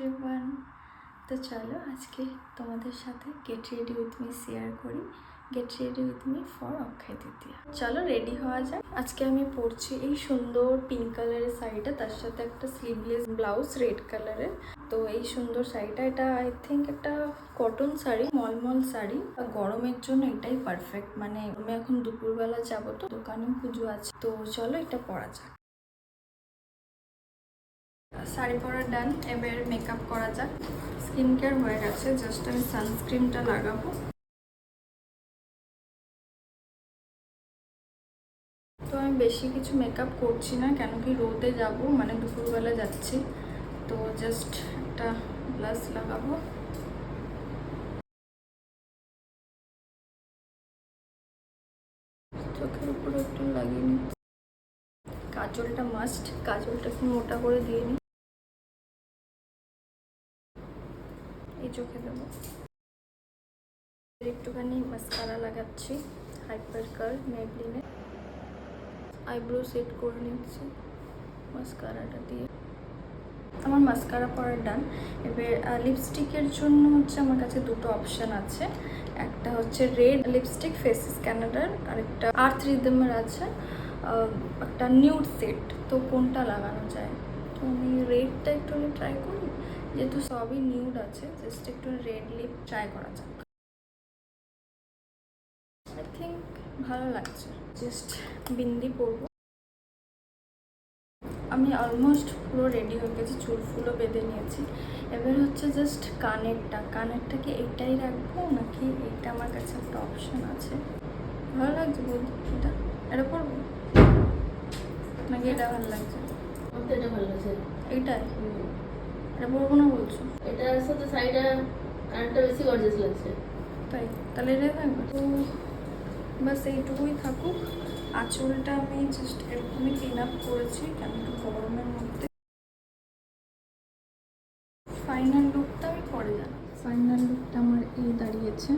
Everyone. তো চলো আজকে তোমাদের সাথে get ready with me share করি। Get ready with me for Akshaya Tritiya. চলো রেডি হওয়া যাক। আজকে আমি পরছি এই সুন্দর পিঙ্ক কালারের শাড়িটা, তার সাথে একটা স্লিভলেস ব্লাউজ রেড কালারের। তো এই সুন্দর শাড়িটা, এটা আই থিঙ্ক একটা কটন শাড়ি, মলমল শাড়ি। গরমের জন্য এটাই পারফেক্ট। মানে আমি এখন দুপুরবেলা যাবো, তো দোকানে পুজো আছে, তো চলো এটা পরা যাক। শাড়ি পরা ডান, এবার মেকআপ করা যাক। স্কিন কেয়ার হয়ে গেছে, জাস্ট আমি সানস্ক্রিনটা লাগাবো। তো আমি বেশি কিছু মেকআপ করছি না, কেন কি রোদে যাব, মানে দুপুরবেলা যাচ্ছি। তো জাস্ট একটা ব্লাশ লাগাবো। চোখের উপরে একটু লাগিয়ে নিই। কাজলটা মাস্ট, কাজলটা একটু মোটা করে দিয়ে নিই। এই চোখে দেবো। একটুখানি মাস্কারা লাগাচ্ছি, হাইপার কার্ল মেবলিনে। আইব্রো সেট করে নিচ্ছি মাস্কারাটা দিয়ে। আমার মাস্কারা পরা ডান। এবার লিপস্টিকের জন্য হচ্ছে আমার কাছে দুটো অপশান আছে। একটা হচ্ছে রেড লিপস্টিক ফেসিস ক্যানাডার, আর একটা আর্থ রিদমের আছে একটা নিউড সেট। তো কোনটা লাগানো যায়? তো আমি রেডটা একটু ট্রাই করি, যেহেতু সবই নিউড আছে, জাস্ট একটু রেড লিপ ট্রাই করা যাক। আই থিঙ্ক ভালো লাগছে। জাস্ট বিন্দি পরবো। আমি অলমোস্ট পুরো রেডি হয়ে গেছি, চুল ফুলও বেঁধে নিয়েছি। এবার হচ্ছে জাস্ট কানেরটা কি এইটাই রাখবো, নাকি এইটা আমার কাছে একটা অপশান আছে। ভালো লাগছে বলতে, এটা পরবো নাকি এটা ভালো লাগছে? এটা ভালো লাগছে। এইটাই এটা পরবো না বলছো? এটার সাথে শাড়িটা কানেরটা বেশি গর্জিয়াস লাগছে। তাই তাহলে এটাই থাকবে। তো বাস এইটুকুই থাকুক। আঁচলটা আমি জাস্ট এরকমই ক্লিন আপ করেছি, কেন একটু গরমের মধ্যে। ফাইনাল লুকটা আমি পরে জানাবো। ফাইনাল লুকটা আমার এই দাঁড়িয়েছে।